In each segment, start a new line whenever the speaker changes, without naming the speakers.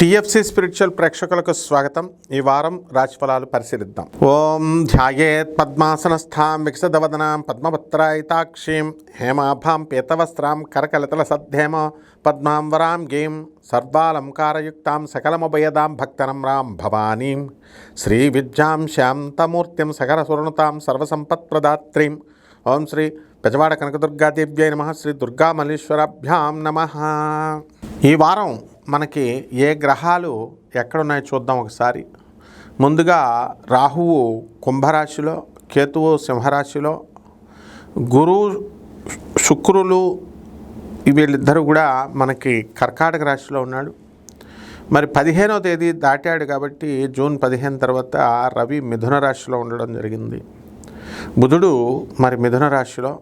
TFC spiritual ప్రేక్షకులకు స్వాగతం. ఈ వారం రాశిఫలాలు పరిశీలిద్దాం. ఓం ధ్యాయేత్ పద్మాసనస్థాం వికసితవదనాం పద్మపత్రాయితాక్షీం హేమాభాం పీతవస్త్రాం కరకలితల సద్ధేమ పద్మాం వరాం గీం సర్వాలంకారయుక్తాం సకలముభయదాం భక్తనమ్రాం భవానీం శ్రీ విద్యాం శాంతమూర్తిం సకలసురణుతాం సర్వసంపత్ప్రదాత్రీం. ఓం శ్రీ పెజవాడ కనకదుర్గాదేవ్యై నమః. శ్రీ దుర్గామల్లీశ్వరాభ్యాం నమః. ఈ వారం మనకి ఏ గ్రహాలు ఎక్కడున్నాయో చూద్దాం ఒకసారి. ముందుగా రాహువు కుంభరాశిలో, కేతువు సింహరాశిలో, గురువు శుక్రులు వీళ్ళిద్దరూ కూడా మనకి కర్కాటక రాశిలో ఉన్నాడు. మరి 15వ తేదీ దాటాడు కాబట్టి జూన్ 15 తర్వాత రవి మిథున రాశిలో ఉండడం జరిగింది. బుధుడు మరి మిథున రాశిలో,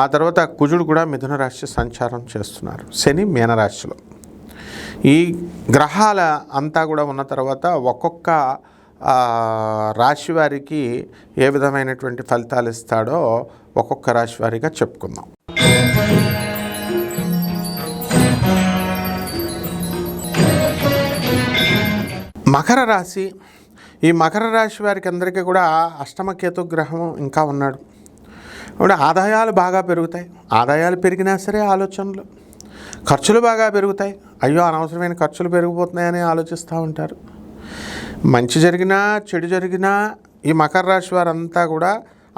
ఆ తర్వాత కుజుడు కూడా మిథున రాశి సంచారం చేస్తున్నారు. శని మీనరాశిలో. ఈ గ్రహాల అంతా కూడా ఉన్న తర్వాత ఒక్కొక్క రాశి వారికి ఏ విధమైనటువంటి ఫలితాలు ఇస్తాడో ఒక్కొక్క రాశి వారిగా చెప్పుకుందాం. మకర రాశి. ఈ మకర రాశి వారికి అందరికీ కూడా అష్టమ కేతు గ్రహం ఇంకా ఉన్నాడు. ఇప్పుడు ఆదాయాలు బాగా పెరుగుతాయి. ఆదాయాలు పెరిగినా సరే ఆలోచనలు, ఖర్చులు బాగా పెరుగుతాయి. అయ్యో అనవసరమైన ఖర్చులు పెరిగిపోతున్నాయని ఆలోచిస్తూ ఉంటారు. మంచి జరిగినా చెడు జరిగినా ఈ మకర రాశి వారంతా కూడా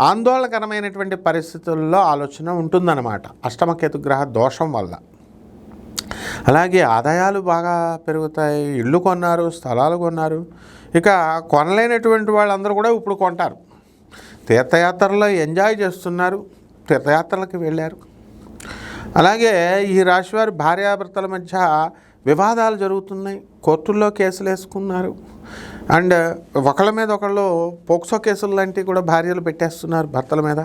ఆందోళనకరమైనటువంటి పరిస్థితుల్లో ఆలోచన ఉంటుందన్నమాట, అష్టమకేతు గ్రహ దోషం వల్ల. అలాగే ఆదాయాలు బాగా పెరుగుతాయి. ఇళ్ళు కొన్నారు, స్థలాలు కొన్నారు. ఇక కొనలేనటువంటి వాళ్ళందరూ కూడా ఇప్పుడు కొంటారు. తీర్థయాత్రలో ఎంజాయ్ చేస్తున్నారు, తీర్థయాత్రలకు వెళ్ళారు. అలాగే ఈ రాశివారి భార్యాభర్తల మధ్య వివాదాలు జరుగుతున్నాయి, కోర్టుల్లో కేసులు వేసుకున్నారు. అండ్ ఒకళ్ళ మీద ఒకళ్ళు పోక్సో కేసులు లాంటివి కూడా భార్యలు పెట్టేస్తున్నారు భర్తల మీద.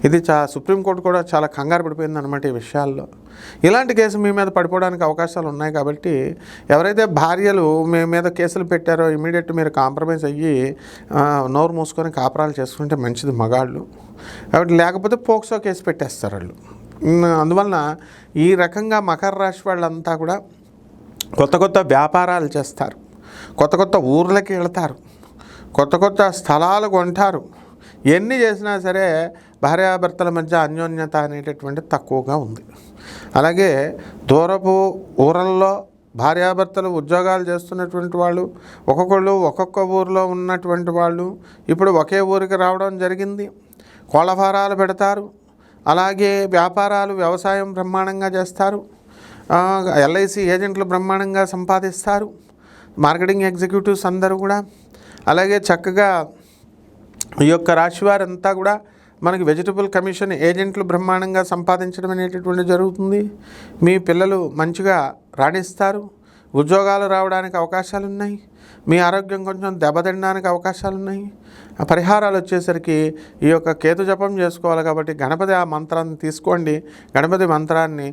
ఇది సుప్రీంకోర్టు కూడా చాలా కంగారు పడిపోయింది అనమాట ఈ విషయాల్లో. ఇలాంటి కేసు మీ మీద పడిపోవడానికి అవకాశాలు ఉన్నాయి కాబట్టి ఎవరైతే భార్యలు మీ మీద కేసులు పెట్టారో ఇమీడియట్ మీరు కాంప్రమైజ్ అయ్యి నోరు మూసుకొని కాపురాలు చేసుకుంటే మంచిది మగాళ్ళు. కాబట్టి లేకపోతే పోక్సో కేసు పెట్టేస్తారు వాళ్ళు. అందువలన ఈ రకంగా మకర రాశి వాళ్ళంతా కూడా కొత్త కొత్త వ్యాపారాలు చేస్తారు, కొత్త కొత్త ఊర్లకి వెళ్తారు, కొత్త కొత్త స్థలాలు కొంటారు. ఎన్ని చేసినా సరే భార్యాభర్తల మధ్య అన్యోన్యత అనేటటువంటి తక్కువగా ఉంది. అలాగే దూరపు ఊరల్లో భార్యాభర్తలు ఉద్యోగాలు చేస్తున్నటువంటి వాళ్ళు, ఒక్కొక్కళ్ళు ఒక్కొక్క ఊరిలో ఉన్నటువంటి వాళ్ళు ఇప్పుడు ఒకే ఊరికి రావడం జరిగింది. కోళ్ళ ఫారాలు పెడతారు. అలాగే వ్యాపారాలు, వ్యవసాయం బ్రహ్మాండంగా చేస్తారు. ఎల్ఐసి ఏజెంట్లు బ్రహ్మాండంగా సంపాదిస్తారు, మార్కెటింగ్ ఎగ్జిక్యూటివ్స్ అందరూ కూడా. అలాగే చక్కగా ఈ యొక్క రాశివారంతా కూడా మనకి వెజిటబుల్ కమిషన్ ఏజెంట్లు బ్రహ్మాండంగా సంపాదించడం అనేటటువంటి జరుగుతుంది. మీ పిల్లలు మంచిగా రాణిస్తారు, ఉద్యోగాలు రావడానికి అవకాశాలు ఉన్నాయి. మీ ఆరోగ్యం కొంచెం దెబ్బతినడానికి అవకాశాలు ఉన్నాయి. పరిహారాలు వచ్చేసరికి ఈ యొక్క కేతు జపం చేసుకోవాలి కాబట్టి గణపతి ఆ మంత్రాన్ని తీసుకోండి. గణపతి మంత్రాన్ని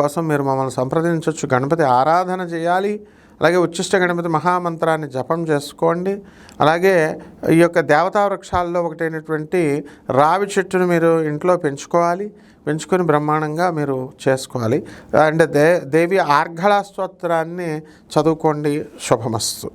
కోసం మీరు మమ్మల్ని సంప్రదించవచ్చు. గణపతి ఆరాధన చేయాలి. అలాగే ఉచ్చిష్ట గణపతి మహామంత్రాన్ని జపం చేసుకోండి. అలాగే ఈ యొక్క దేవతా వృక్షాల్లో ఒకటైనటువంటి రావి చెట్టును మీరు ఇంట్లో పెంచుకోవాలి. పెంచుకొని బ్రహ్మాండంగా మీరు చేసుకోవాలి. అండ్ దేవి ఆర్ఘళ స్తోత్రాన్ని చదువుకోండి. శుభమస్తు.